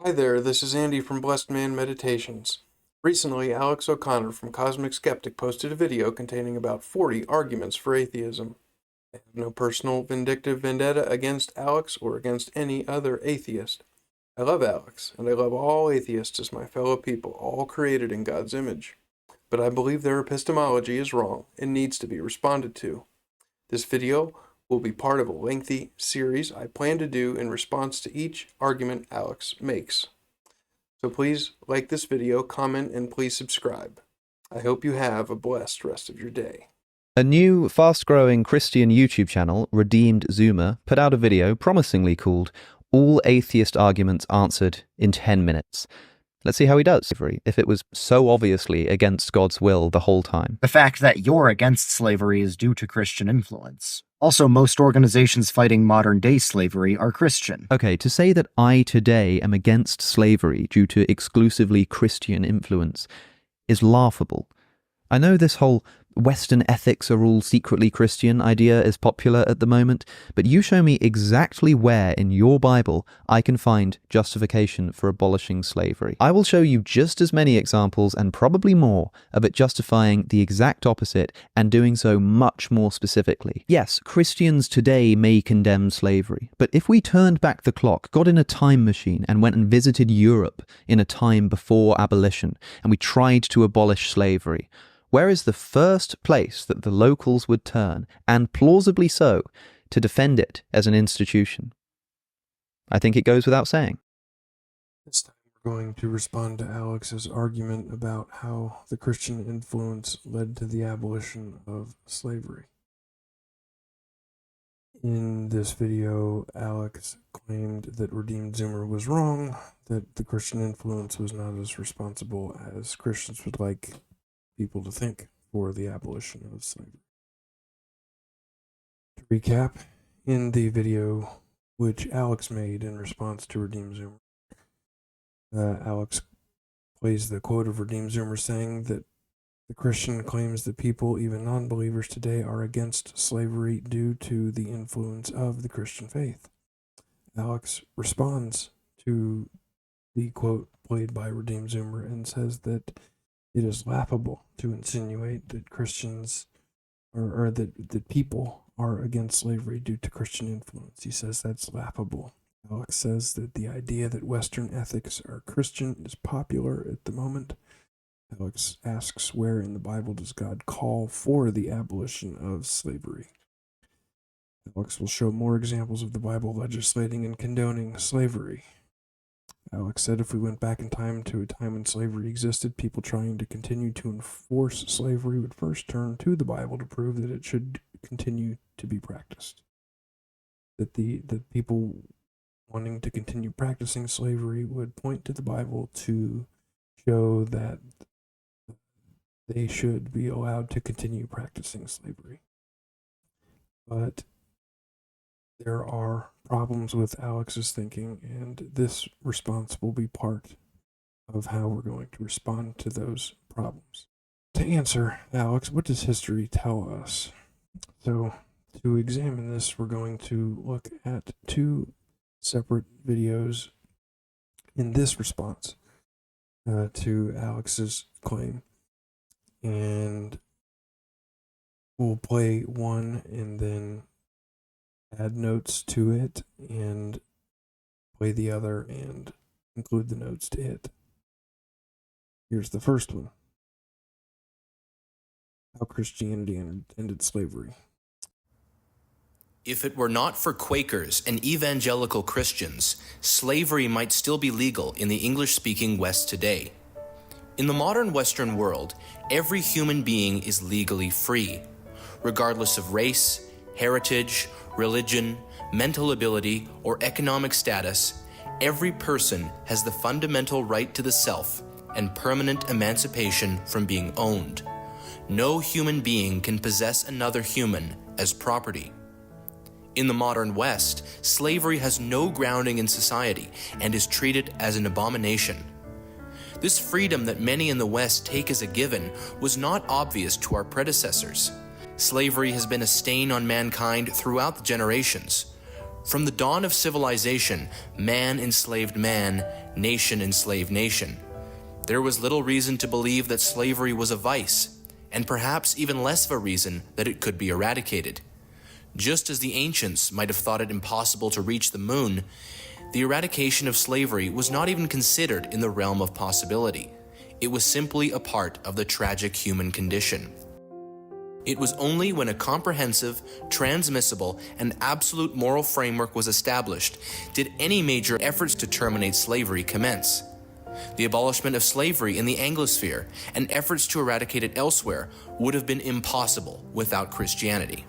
Hi there, this is Andy from Blessed Man Meditations. Recently, Alex O'Connor from Cosmic Skeptic posted a video containing about 40 arguments for atheism. I have no personal vindictive vendetta against Alex or against any other atheist. I love Alex, and I love all atheists as my fellow people, all created in God's image. But I believe their epistemology is wrong and needs to be responded to. This video will be part of a lengthy series I plan to do in response to each argument Alex makes. So please like this video, comment, and please subscribe. I hope you have a blessed rest of your day. A new, fast-growing Christian YouTube channel, Redeemed Zoomer, put out a video promisingly called All Atheist Arguments Answered in 10 Minutes. Let's see how he does, if it was so obviously against God's will the whole time. The fact that you're against slavery is due to Christian influence. Also, most organizations fighting modern-day slavery are Christian. Okay, to say that I today am against slavery due to exclusively Christian influence is laughable. I know this whole Western ethics are all secretly Christian idea is popular at the moment, but you show me exactly where in your Bible I can find justification for abolishing slavery. I will show you just as many examples and probably more of it justifying the exact opposite and doing so much more specifically. Yes, Christians today may condemn slavery, but if we turned back the clock, got in a time machine and went and visited Europe in a time before abolition, and we tried to abolish slavery, where is the first place that the locals would turn, and plausibly so, to defend it as an institution? I think it goes without saying. This time we're going to respond to Alex's argument about how the Christian influence led to the abolition of slavery. In this video, Alex claimed that Redeemed Zoomer was wrong, that the Christian influence was not as responsible as Christians would like people to think for the abolition of slavery. To recap, in the video which Alex made in response to Redeemed Zoomer, Alex plays the quote of Redeemed Zoomer saying that the Christian claims that people, even non-believers today, are against slavery due to the influence of the Christian faith. Alex responds to the quote played by Redeemed Zoomer and says that it is laughable to insinuate that Christians or that people are against slavery due to Christian influence. He says that's laughable. Alex says that the idea that Western ethics are Christian is popular at the moment. Alex asks, where in the Bible does God call for the abolition of slavery? Alex will show more examples of the Bible legislating and condoning slavery. Alex said if we went back in time to a time when slavery existed, people trying to continue to enforce slavery would first turn to the Bible to prove that it should continue to be practiced. That the people wanting to continue practicing slavery would point to the Bible to show that they should be allowed to continue practicing slavery. But there are problems with Alex's thinking, and this response will be part of how we're going to respond to those problems. To answer, Alex, what does history tell us? So, to examine this, we're going to look at two separate videos in this response to Alex's claim. And we'll play one and then add notes to it and play the other and include the notes to it. Here's the first one. How Christianity ended slavery. If it were not for Quakers and evangelical Christians, slavery might still be legal in the English-speaking West today. In the modern Western world, every human being is legally free, regardless of race, heritage, religion, mental ability, or economic status. Every person has the fundamental right to the self and permanent emancipation from being owned. No human being can possess another human as property. In the modern West, slavery has no grounding in society and is treated as an abomination. This freedom that many in the West take as a given was not obvious to our predecessors. Slavery has been a stain on mankind throughout the generations. From the dawn of civilization, man enslaved man, nation enslaved nation. There was little reason to believe that slavery was a vice, and perhaps even less of a reason that it could be eradicated. Just as the ancients might have thought it impossible to reach the moon, the eradication of slavery was not even considered in the realm of possibility. It was simply a part of the tragic human condition. It was only when a comprehensive, transmissible, and absolute moral framework was established did any major efforts to terminate slavery commence. The abolishment of slavery in the Anglosphere and efforts to eradicate it elsewhere would have been impossible without Christianity.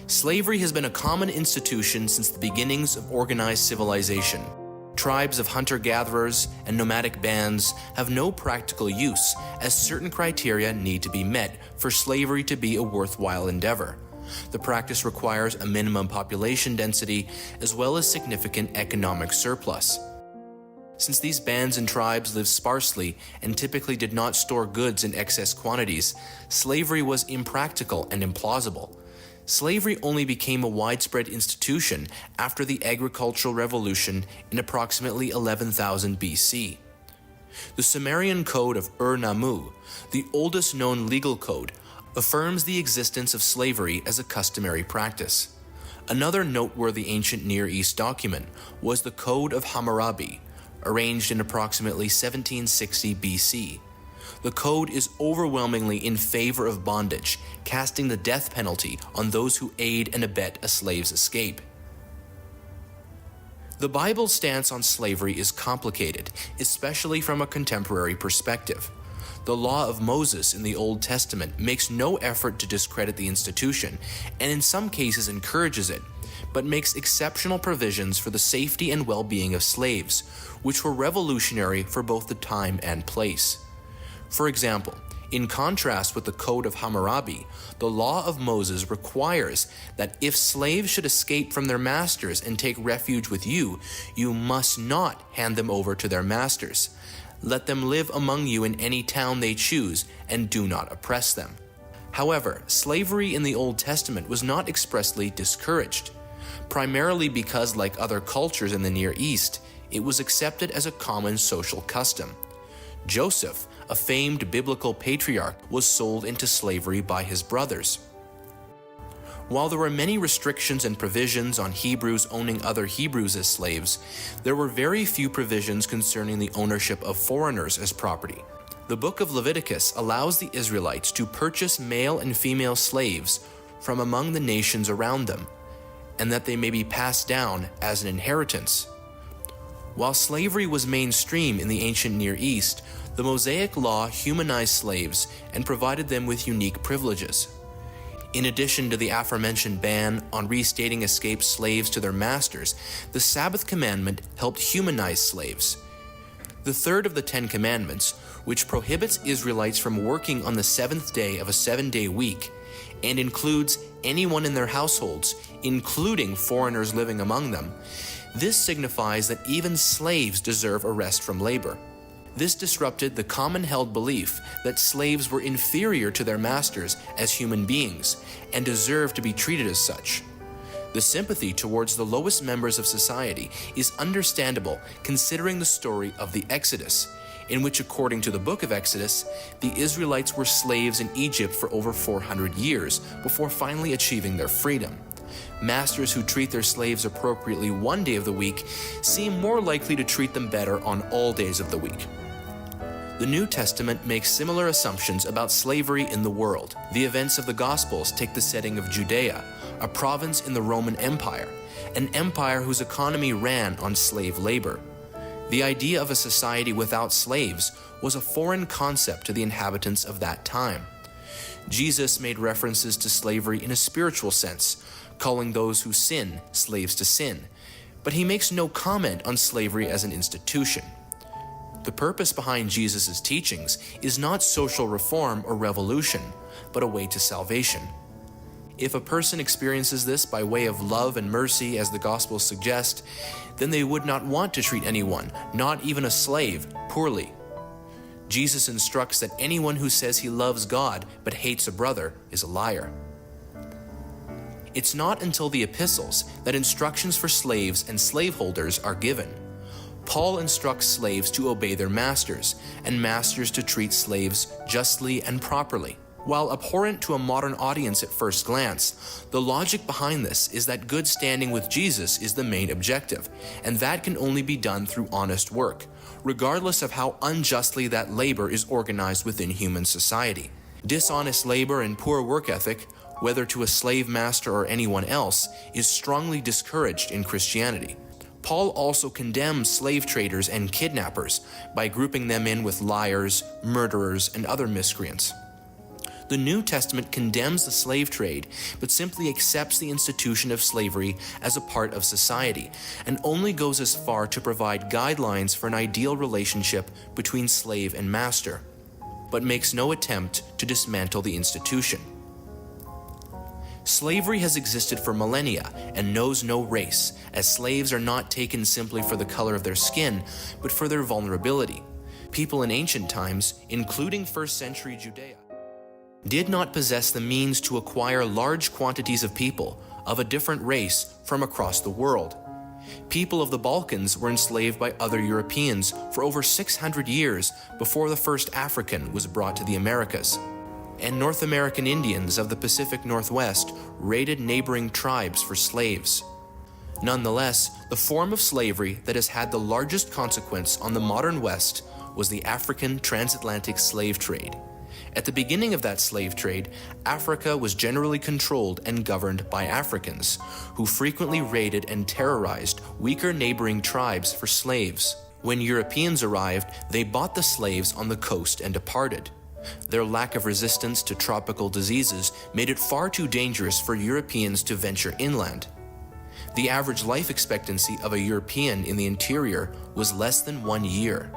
Slavery has been a common institution since the beginnings of organized civilization. Tribes of hunter-gatherers and nomadic bands have no practical use, as certain criteria need to be met for slavery to be a worthwhile endeavor. The practice requires a minimum population density as well as significant economic surplus. Since these bands and tribes lived sparsely and typically did not store goods in excess quantities, slavery was impractical and implausible. Slavery only became a widespread institution after the agricultural revolution in approximately 11,000 BC. The Sumerian Code of Ur-Nammu, the oldest known legal code, affirms the existence of slavery as a customary practice. Another noteworthy ancient Near East document was the Code of Hammurabi, arranged in approximately 1760 BC. The code is overwhelmingly in favor of bondage, casting the death penalty on those who aid and abet a slave's escape. The Bible's stance on slavery is complicated, especially from a contemporary perspective. The law of Moses in the Old Testament makes no effort to discredit the institution, and in some cases encourages it, but makes exceptional provisions for the safety and well-being of slaves, which were revolutionary for both the time and place. For example, in contrast with the Code of Hammurabi, the law of Moses requires that if slaves should escape from their masters and take refuge with you, you must not hand them over to their masters. Let them live among you in any town they choose, and do not oppress them. However, slavery in the Old Testament was not expressly discouraged, primarily because, like other cultures in the Near East, it was accepted as a common social custom. Joseph, a famed biblical patriarch, was sold into slavery by his brothers. While there were many restrictions and provisions on Hebrews owning other Hebrews as slaves, there were very few provisions concerning the ownership of foreigners as property. The book of Leviticus allows the Israelites to purchase male and female slaves from among the nations around them, and that they may be passed down as an inheritance. While slavery was mainstream in the ancient Near East, the Mosaic Law humanized slaves and provided them with unique privileges. In addition to the aforementioned ban on restating escaped slaves to their masters, the Sabbath commandment helped humanize slaves. The third of the 10 Commandments, which prohibits Israelites from working on the seventh day of a 7-day week, and includes anyone in their households, including foreigners living among them, this signifies that even slaves deserve a rest from labor. This disrupted the common-held belief that slaves were inferior to their masters as human beings and deserved to be treated as such. The sympathy towards the lowest members of society is understandable considering the story of the Exodus, in which, according to the book of Exodus, the Israelites were slaves in Egypt for over 400 years before finally achieving their freedom. Masters who treat their slaves appropriately one day of the week seem more likely to treat them better on all days of the week. The New Testament makes similar assumptions about slavery in the world. The events of the Gospels take the setting of Judea, a province in the Roman Empire, an empire whose economy ran on slave labor. The idea of a society without slaves was a foreign concept to the inhabitants of that time. Jesus made references to slavery in a spiritual sense, calling those who sin slaves to sin, but he makes no comment on slavery as an institution. The purpose behind Jesus' teachings is not social reform or revolution, but a way to salvation. If a person experiences this by way of love and mercy, as the Gospels suggest, then they would not want to treat anyone, not even a slave, poorly. Jesus instructs that anyone who says he loves God but hates a brother is a liar. It's not until the epistles that instructions for slaves and slaveholders are given. Paul instructs slaves to obey their masters, and masters to treat slaves justly and properly. While abhorrent to a modern audience at first glance, the logic behind this is that good standing with Jesus is the main objective, and that can only be done through honest work, regardless of how unjustly that labor is organized within human society. Dishonest labor and poor work ethic, whether to a slave master or anyone else, is strongly discouraged in Christianity. Paul also condemns slave traders and kidnappers by grouping them in with liars, murderers, and other miscreants. The New Testament condemns the slave trade, but simply accepts the institution of slavery as a part of society, and only goes as far to provide guidelines for an ideal relationship between slave and master, but makes no attempt to dismantle the institution. Slavery has existed for millennia and knows no race, as slaves are not taken simply for the color of their skin, but for their vulnerability. People in ancient times, including first-century Judea, did not possess the means to acquire large quantities of people of a different race from across the world. People of the Balkans were enslaved by other Europeans for over 600 years before the first African was brought to the Americas. And North American Indians of the Pacific Northwest raided neighboring tribes for slaves. Nonetheless, the form of slavery that has had the largest consequence on the modern West was the African Transatlantic slave trade. At the beginning of that slave trade, Africa was generally controlled and governed by Africans, who frequently raided and terrorized weaker neighboring tribes for slaves. When Europeans arrived, they bought the slaves on the coast and departed. Their lack of resistance to tropical diseases made it far too dangerous for Europeans to venture inland. The average life expectancy of a European in the interior was less than 1 year.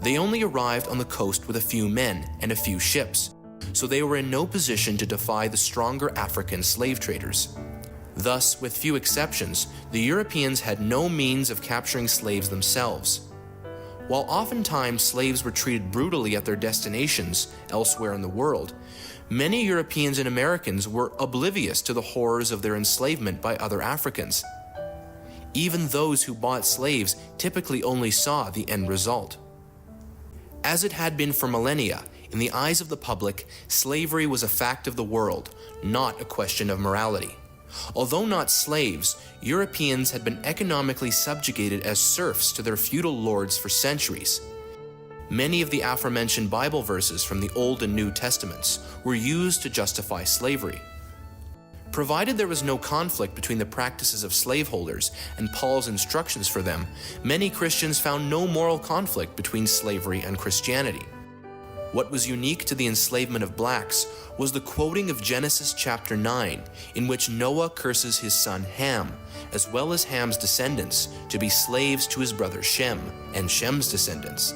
They only arrived on the coast with a few men and a few ships, so they were in no position to defy the stronger African slave traders. Thus, with few exceptions, the Europeans had no means of capturing slaves themselves. While oftentimes slaves were treated brutally at their destinations elsewhere in the world, many Europeans and Americans were oblivious to the horrors of their enslavement by other Africans. Even those who bought slaves typically only saw the end result. As it had been for millennia, in the eyes of the public, slavery was a fact of the world, not a question of morality. Although not slaves, Europeans had been economically subjugated as serfs to their feudal lords for centuries. Many of the aforementioned Bible verses from the Old and New Testaments were used to justify slavery. Provided there was no conflict between the practices of slaveholders and Paul's instructions for them, many Christians found no moral conflict between slavery and Christianity. What was unique to the enslavement of blacks was the quoting of Genesis chapter 9, in which Noah curses his son Ham, as well as Ham's descendants, to be slaves to his brother Shem and Shem's descendants.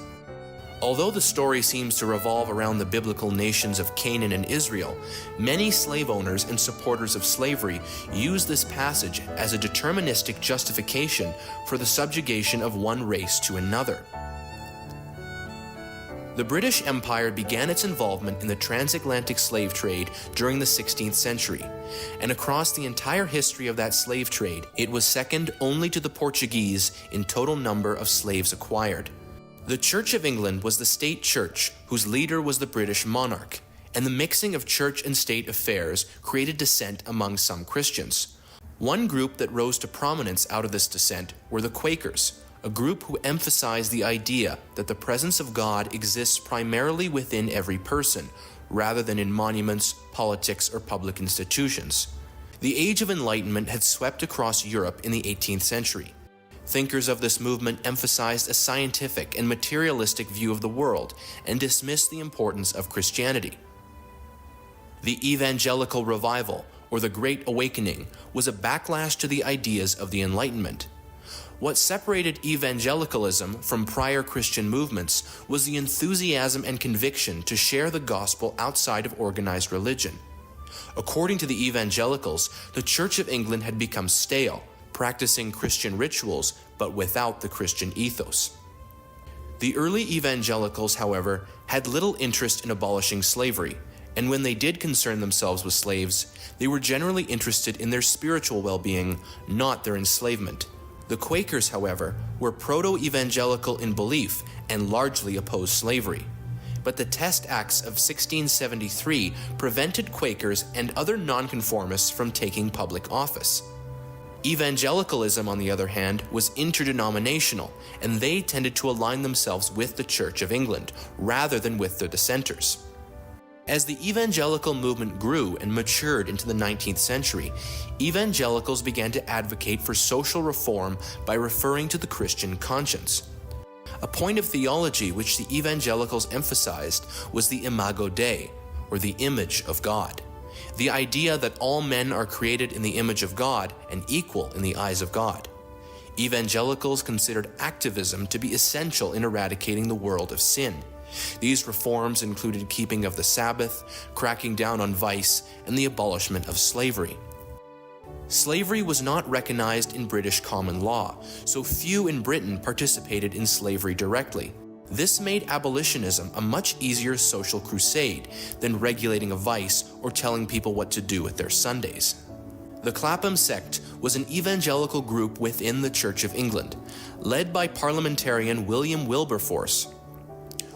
Although the story seems to revolve around the biblical nations of Canaan and Israel, many slave owners and supporters of slavery use this passage as a deterministic justification for the subjugation of one race to another. The British Empire began its involvement in the transatlantic slave trade during the 16th century, and across the entire history of that slave trade, it was second only to the Portuguese in total number of slaves acquired. The Church of England was the state church whose leader was the British monarch, and the mixing of church and state affairs created dissent among some Christians. One group that rose to prominence out of this dissent were the Quakers, a group who emphasized the idea that the presence of God exists primarily within every person, rather than in monuments, politics, or public institutions. The Age of Enlightenment had swept across Europe in the 18th century. Thinkers of this movement emphasized a scientific and materialistic view of the world and dismissed the importance of Christianity. The Evangelical Revival, or the Great Awakening, was a backlash to the ideas of the Enlightenment. What separated evangelicalism from prior Christian movements was the enthusiasm and conviction to share the gospel outside of organized religion. According to the evangelicals, the Church of England had become stale, practicing Christian rituals but without the Christian ethos. The early evangelicals, however, had little interest in abolishing slavery, And when they did concern themselves with slaves, they were generally interested in their spiritual well-being, not their enslavement. The Quakers, however, were proto-evangelical in belief and largely opposed slavery. But the Test Acts of 1673 prevented Quakers and other nonconformists from taking public office. Evangelicalism, on the other hand, was interdenominational, and they tended to align themselves with the Church of England, rather than with the dissenters. As the evangelical movement grew and matured into the 19th century, evangelicals began to advocate for social reform by referring to the Christian conscience. A point of theology which the evangelicals emphasized was the imago Dei, or the image of God. The idea that all men are created in the image of God and equal in the eyes of God. Evangelicals considered activism to be essential in eradicating the world of sin. These reforms included keeping of the Sabbath, cracking down on vice, and the abolishment of slavery. Slavery was not recognized in British common law, so few in Britain participated in slavery directly. This made abolitionism a much easier social crusade than regulating a vice or telling people what to do with their Sundays. The Clapham sect was an evangelical group within the Church of England, led by parliamentarian William Wilberforce.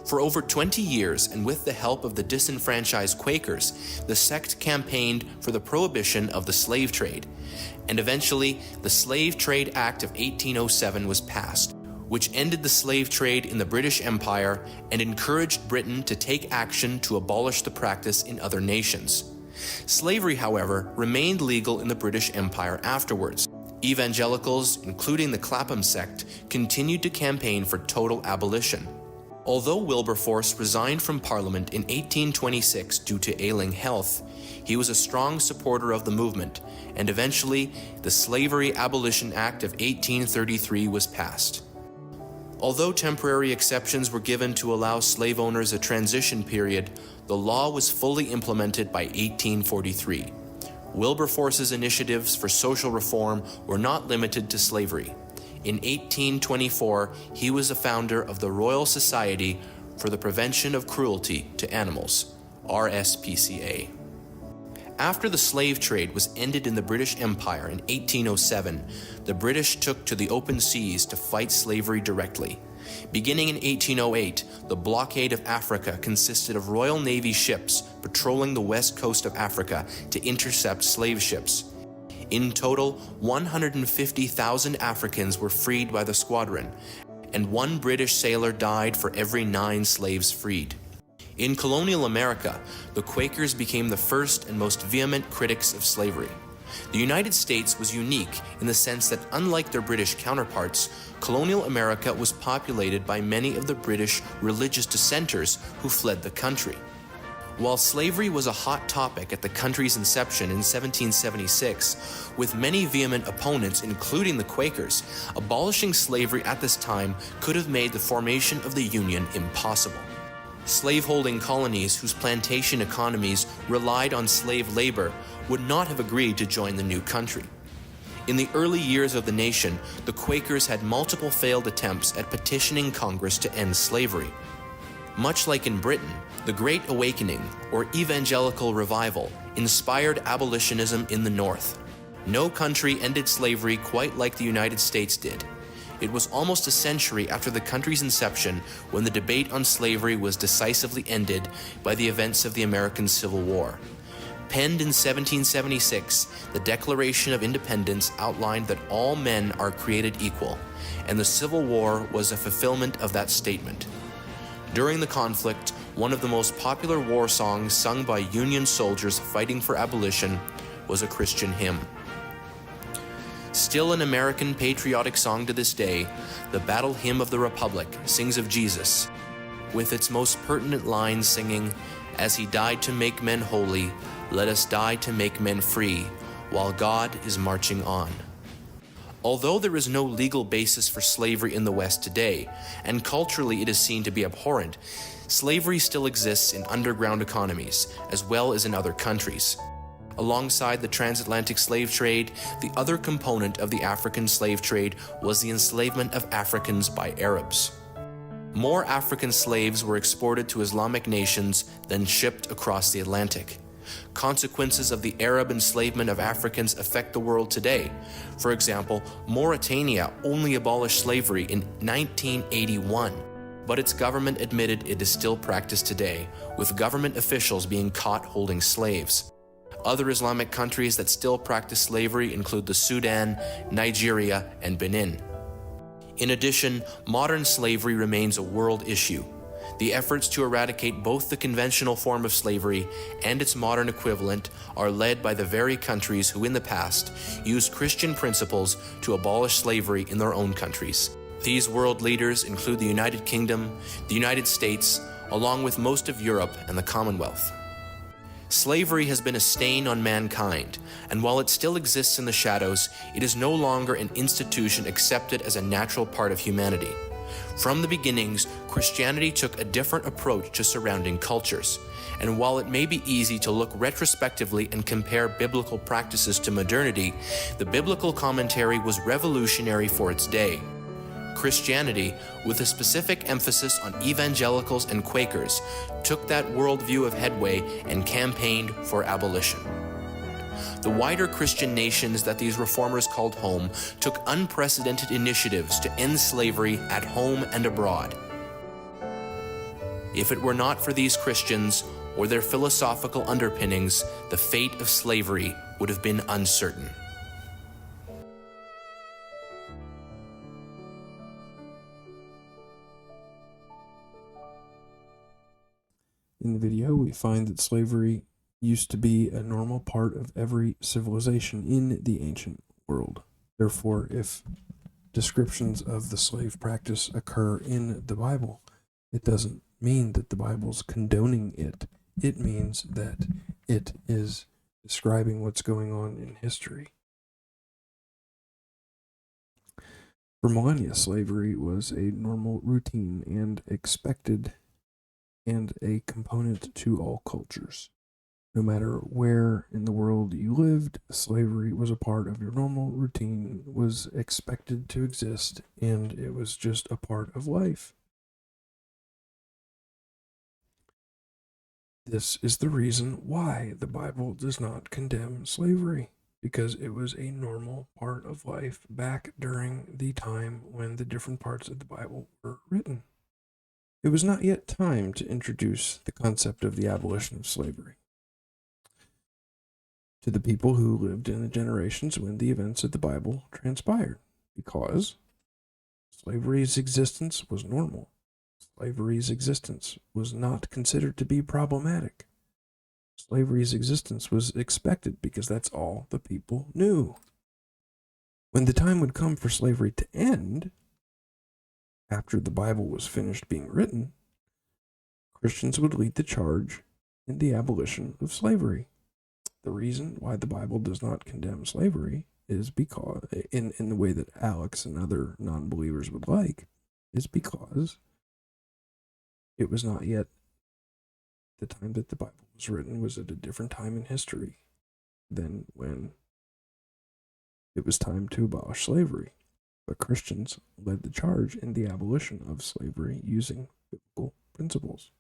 For over 20 years, and with the help of the disenfranchised Quakers, the sect campaigned for the prohibition of the slave trade, and eventually the Slave Trade Act of 1807 was passed, which ended the slave trade in the British Empire and encouraged Britain to take action to abolish the practice in other nations. Slavery, however, remained legal in the British Empire afterwards. Evangelicals, including the Clapham sect, continued to campaign for total abolition. Although Wilberforce resigned from Parliament in 1826 due to ailing health, he was a strong supporter of the movement, and eventually the Slavery Abolition Act of 1833 was passed. Although temporary exceptions were given to allow slave owners a transition period, the law was fully implemented by 1843. Wilberforce's initiatives for social reform were not limited to slavery. In 1824, he was a founder of the Royal Society for the Prevention of Cruelty to Animals, RSPCA. After the slave trade was ended in the British Empire in 1807, the British took to the open seas to fight slavery directly. Beginning in 1808, the blockade of Africa consisted of Royal Navy ships patrolling the west coast of Africa to intercept slave ships. In total, 150,000 Africans were freed by the squadron, and one British sailor died for every 9 slaves freed. In colonial America, the Quakers became the first and most vehement critics of slavery. The United States was unique in the sense that, unlike their British counterparts, colonial America was populated by many of the British religious dissenters who fled the country. While slavery was a hot topic at the country's inception in 1776, with many vehement opponents, including the Quakers, abolishing slavery at this time could have made the formation of the Union impossible. Slaveholding colonies whose plantation economies relied on slave labor would not have agreed to join the new country. In the early years of the nation, the Quakers had multiple failed attempts at petitioning Congress to end slavery. Much like in Britain, the Great Awakening, or Evangelical Revival, inspired abolitionism in the North. No country ended slavery quite like the United States did. It was almost a century after the country's inception when the debate on slavery was decisively ended by the events of the American Civil War. Penned in 1776, the Declaration of Independence outlined that all men are created equal, and the Civil War was a fulfillment of that statement. During the conflict, one of the most popular war songs sung by Union soldiers fighting for abolition was a Christian hymn. Still an American patriotic song to this day, the Battle Hymn of the Republic sings of Jesus, with its most pertinent lines singing, "As he died to make men holy, let us die to make men free, while God is marching on." Although there is no legal basis for slavery in the West today, and culturally it is seen to be abhorrent, slavery still exists in underground economies, as well as in other countries. Alongside the transatlantic slave trade, the other component of the African slave trade was the enslavement of Africans by Arabs. More African slaves were exported to Islamic nations than shipped across the Atlantic. Consequences of the Arab enslavement of Africans affect the world today. For example, Mauritania only abolished slavery in 1981, but its government admitted it is still practiced today, with government officials being caught holding slaves. Other Islamic countries that still practice slavery include the Sudan, Nigeria, and Benin. In addition, modern slavery remains a world issue. The efforts to eradicate both the conventional form of slavery and its modern equivalent are led by the very countries who in the past used Christian principles to abolish slavery in their own countries. These world leaders include the United Kingdom, the United States, along with most of Europe and the Commonwealth. Slavery has been a stain on mankind, and while it still exists in the shadows, it is no longer an institution accepted as a natural part of humanity. From the beginnings, Christianity took a different approach to surrounding cultures, and while it may be easy to look retrospectively and compare biblical practices to modernity, the biblical commentary was revolutionary for its day. Christianity, with a specific emphasis on evangelicals and Quakers, took that worldview of headway and campaigned for abolition. The wider Christian nations that these reformers called home took unprecedented initiatives to end slavery at home and abroad. If it were not for these Christians or their philosophical underpinnings, the fate of slavery would have been uncertain. In the video, we find that slavery used to be a normal part of every civilization in the ancient world. Therefore, if descriptions of the slave practice occur in the Bible, it doesn't mean that the Bible's condoning it. It means that it is describing what's going on in history. For millennia, slavery was a normal routine and expected and a component to all cultures. No matter where in the world you lived, slavery was a part of your normal routine, was expected to exist, and it was just a part of life. This is the reason why the Bible does not condemn slavery, because it was a normal part of life back during the time when the different parts of the Bible were written. It was not yet time to introduce the concept of the abolition of slavery to the people who lived in the generations when the events of the Bible transpired, because slavery's existence was normal. Slavery's existence was not considered to be problematic. Slavery's existence was expected because that's all the people knew. When the time would come for slavery to end, after the Bible was finished being written, Christians would lead the charge in the abolition of slavery. The reason why the Bible does not condemn slavery is because, in the way that Alex and other non-believers would like, is because it was not yet the time that the Bible was written was at a different time in history than when it was time to abolish slavery. But Christians led the charge in the abolition of slavery using biblical principles.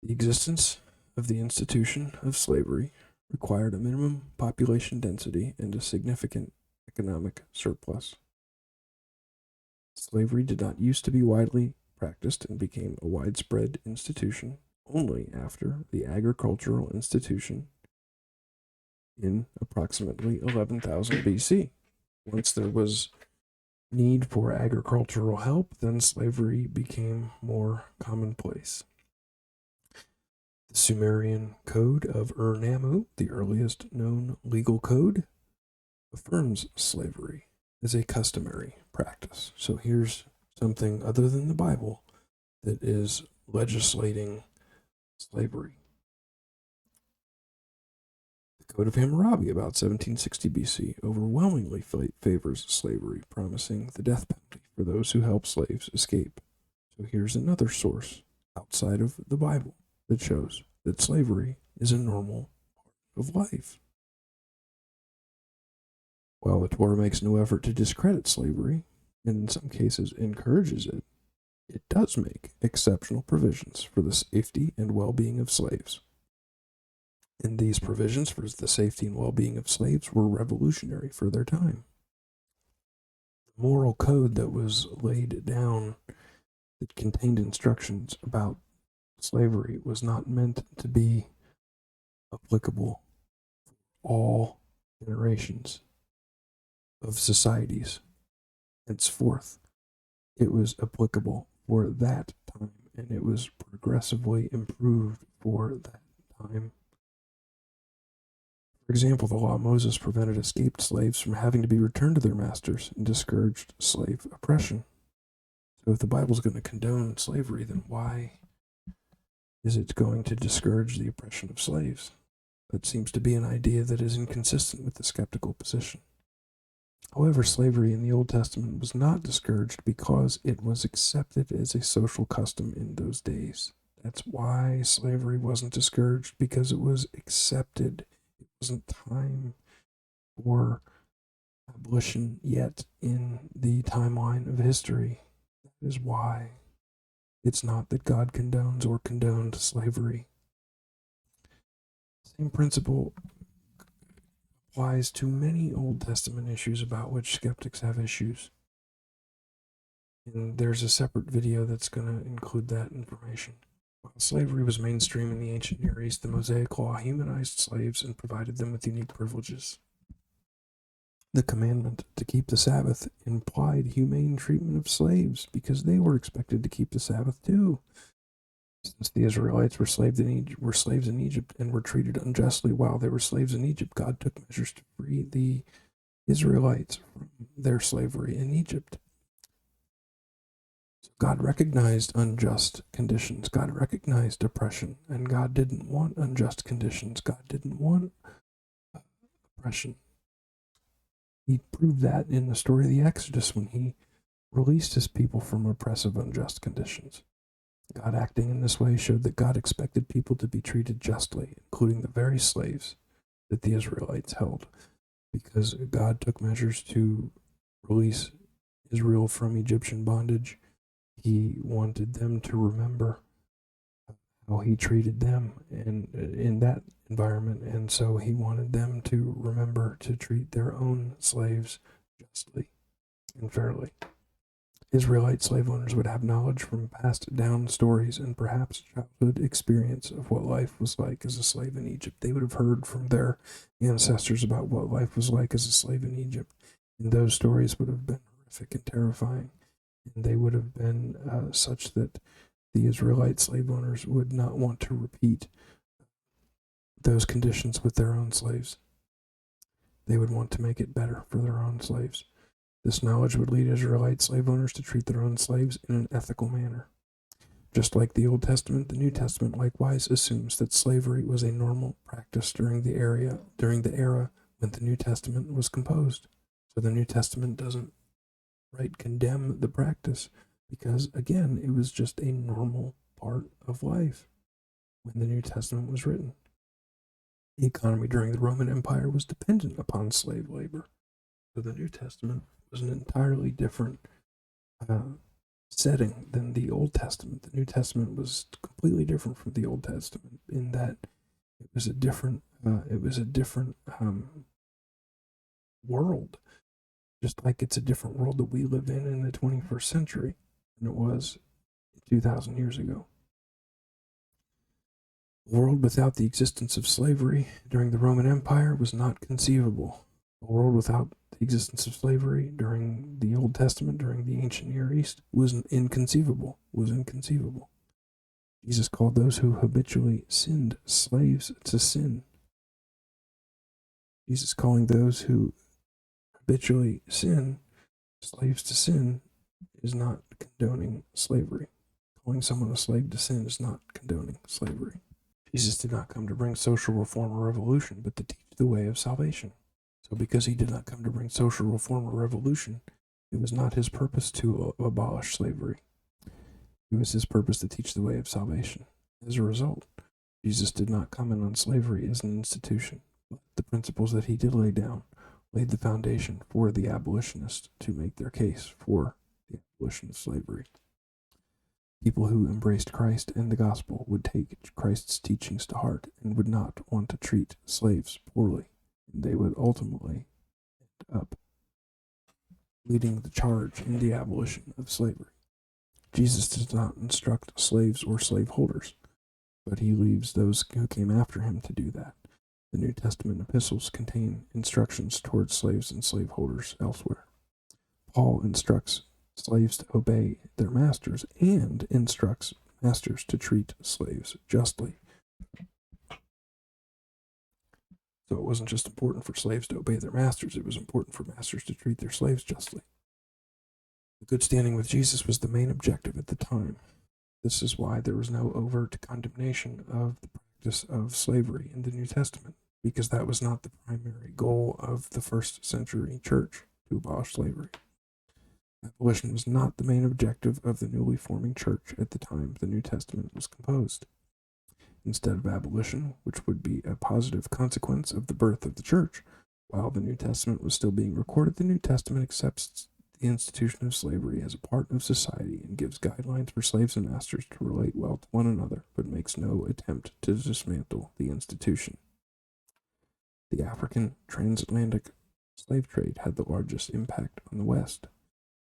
The existence of the institution of slavery required a minimum population density and a significant economic surplus. Slavery did not used to be widely practiced and became a widespread institution only after the agricultural institution in approximately 11,000 BC. Once there was need for agricultural help, then slavery became more commonplace. The Sumerian Code of Ur-Nammu, the earliest known legal code, affirms slavery as a customary practice. So here's something other than the Bible that is legislating slavery. The Code of Hammurabi, about 1760 BC, overwhelmingly favors slavery, promising the death penalty for those who help slaves escape. So here's another source outside of the Bible that shows that slavery is a normal part of life. While the Torah makes no effort to discredit slavery, and in some cases encourages it, it does make exceptional provisions for the safety and well-being of slaves. And these provisions for the safety and well-being of slaves were revolutionary for their time. The moral code that was laid down that contained instructions about slavery was not meant to be applicable for all generations of societies. Henceforth, it was applicable for that time, and it was progressively improved for that time. For example, the law of Moses prevented escaped slaves from having to be returned to their masters and discouraged slave oppression. So if the Bible's going to condone slavery, then why is it going to discourage the oppression of slaves? That seems to be an idea that is inconsistent with the skeptical position. However, slavery in the Old Testament was not discouraged because it was accepted as a social custom in those days. That's why slavery wasn't discouraged, because it was accepted. It wasn't time for abolition yet in the timeline of history. That is why it's not that God condones or condoned slavery. Same principle applies to many Old Testament issues about which skeptics have issues. And there's a separate video that's going to include that information. While slavery was mainstream in the ancient Near East, the Mosaic Law humanized slaves and provided them with unique privileges. The commandment to keep the Sabbath implied humane treatment of slaves because they were expected to keep the Sabbath too. Since the Israelites were slaves in Egypt and were treated unjustly while they were slaves in Egypt, God took measures to free the Israelites from their slavery in Egypt. So God recognized unjust conditions. God recognized oppression, and God didn't want unjust conditions. God didn't want oppression. He proved that in the story of the Exodus when he released his people from oppressive, unjust conditions. God acting in this way showed that God expected people to be treated justly, including the very slaves that the Israelites held, because God took measures to release Israel from Egyptian bondage. He wanted them to remember how he treated them and in that environment, and so he wanted them to remember to treat their own slaves justly and fairly. Israelite slave owners would have knowledge from passed down stories and perhaps childhood experience of what life was like as a slave in Egypt. They would have heard from their ancestors about what life was like as a slave in Egypt, and those stories would have been horrific and terrifying, and they would have been such that the Israelite slave owners would not want to repeat those conditions with their own slaves. They would want to make it better for their own slaves. This knowledge would lead Israelite slave owners to treat their own slaves in an ethical manner. Just like the Old Testament, the New Testament likewise assumes that slavery was a normal practice during the era when the New Testament was composed. So the New Testament doesn't condemn the practice because, again, it was just a normal part of life when the New Testament was written. The economy during the Roman Empire was dependent upon slave labor. So the New Testament was an entirely different setting than the Old Testament. The New Testament was completely different from the Old Testament in that it was a different world, just like it's a different world that we live in the 21st century than it was 2,000 years ago. A world without the existence of slavery during the Roman Empire was not conceivable. A world without the existence of slavery during the Old Testament, during the ancient Near East, was inconceivable. Jesus called those who habitually sinned slaves to sin. Jesus calling those who habitually sin slaves to sin is not condoning slavery. Calling someone a slave to sin is not condoning slavery. Jesus did not come to bring social reform or revolution, but to teach the way of salvation. So because he did not come to bring social reform or revolution, it was not his purpose to abolish slavery. It was his purpose to teach the way of salvation. As a result, Jesus did not comment on slavery as an institution, but the principles that he did lay down, laid the foundation for the abolitionists to make their case for the abolition of slavery. People who embraced Christ and the gospel would take Christ's teachings to heart and would not want to treat slaves poorly. And they would ultimately end up leading the charge in the abolition of slavery. Jesus does not instruct slaves or slaveholders, but he leaves those who came after him to do that. The New Testament epistles contain instructions towards slaves and slaveholders elsewhere. Paul instructs slaves to obey their masters and instructs masters to treat slaves justly. So it wasn't just important for slaves to obey their masters, it was important for masters to treat their slaves justly. The good standing with Jesus was the main objective at the time. This is why there was no overt condemnation of the practice of slavery in the New Testament, because that was not the primary goal of the first century church, to abolish slavery. Abolition was not the main objective of the newly forming church at the time the New Testament was composed. Instead of abolition, which would be a positive consequence of the birth of the church, while the New Testament was still being recorded, the New Testament accepts the institution of slavery as a part of society and gives guidelines for slaves and masters to relate well to one another, but makes no attempt to dismantle the institution. The African Transatlantic slave trade had the largest impact on the West.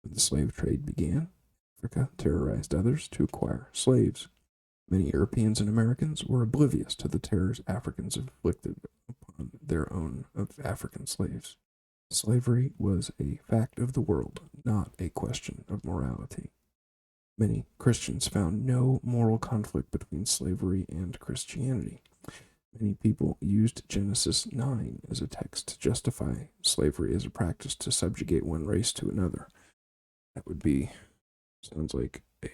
When the slave trade began, Africa terrorized others to acquire slaves. Many Europeans and Americans were oblivious to the terrors Africans inflicted upon their own of African slaves. Slavery was a fact of the world, not a question of morality. Many Christians found no moral conflict between slavery and Christianity. Many people used Genesis 9 as a text to justify slavery as a practice to subjugate one race to another. That sounds like a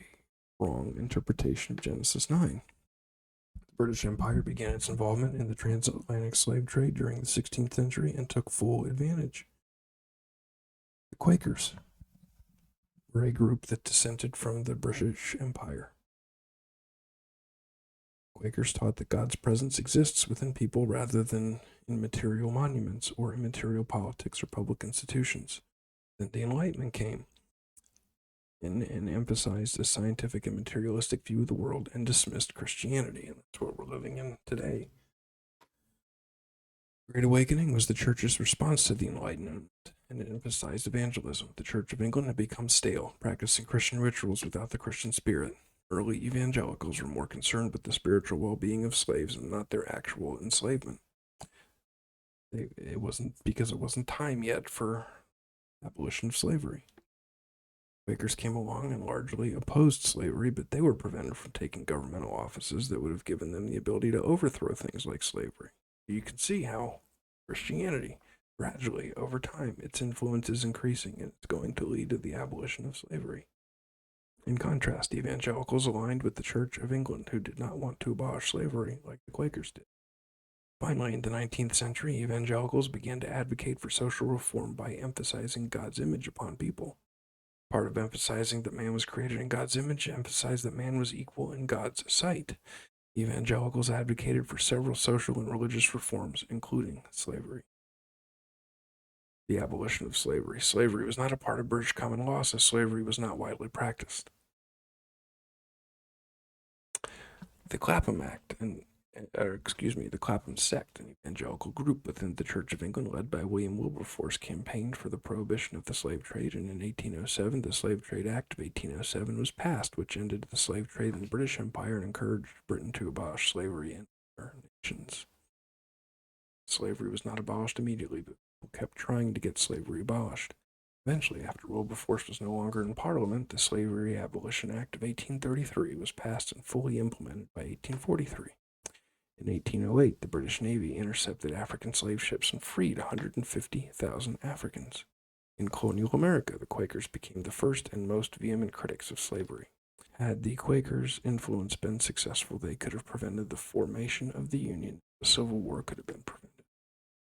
wrong interpretation of Genesis 9. The British Empire began its involvement in the transatlantic slave trade during the 16th century and took full advantage. The Quakers were a group that dissented from the British Empire. Quakers taught that God's presence exists within people rather than in material monuments or immaterial politics or public institutions. Then the Enlightenment came and emphasized a scientific and materialistic view of the world and dismissed Christianity, and that's what we're living in today. The Great Awakening was the Church's response to the Enlightenment, and it emphasized evangelism. The Church of England had become stale, practicing Christian rituals without the Christian spirit. Early evangelicals were more concerned with the spiritual well-being of slaves and not their actual enslavement. It wasn't time yet for abolition of slavery. Quakers came along and largely opposed slavery, but they were prevented from taking governmental offices that would have given them the ability to overthrow things like slavery. You can see how Christianity, gradually, over time, its influence is increasing, and it's going to lead to the abolition of slavery. In contrast, evangelicals aligned with the Church of England, who did not want to abolish slavery like the Quakers did. Finally, in the 19th century, evangelicals began to advocate for social reform by emphasizing God's image upon people. Part of emphasizing that man was created in God's image emphasized that man was equal in God's sight. Evangelicals advocated for several social and religious reforms, including slavery. The abolition of slavery. Slavery was not a part of British common law, so slavery was not widely practiced. The Clapham Act, the Clapham sect, an evangelical group within the Church of England led by William Wilberforce, campaigned for the prohibition of the slave trade, and in 1807, the Slave Trade Act of 1807 was passed, which ended the slave trade in the British Empire and encouraged Britain to abolish slavery in other nations. Slavery was not abolished immediately, but people kept trying to get slavery abolished. Eventually, after Wilberforce was no longer in Parliament, the Slavery Abolition Act of 1833 was passed and fully implemented by 1843. In 1808, the British Navy intercepted African slave ships and freed 150,000 Africans. In Colonial America, the Quakers became the first and most vehement critics of slavery. Had the Quakers' influence been successful, they could have prevented the formation of the Union. The Civil War could have been prevented.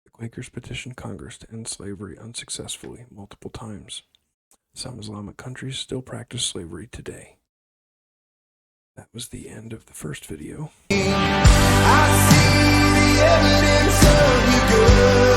The Quakers petitioned Congress to end slavery unsuccessfully multiple times. Some Islamic countries still practice slavery today. That was the end of the first video. I see the evidence of your good.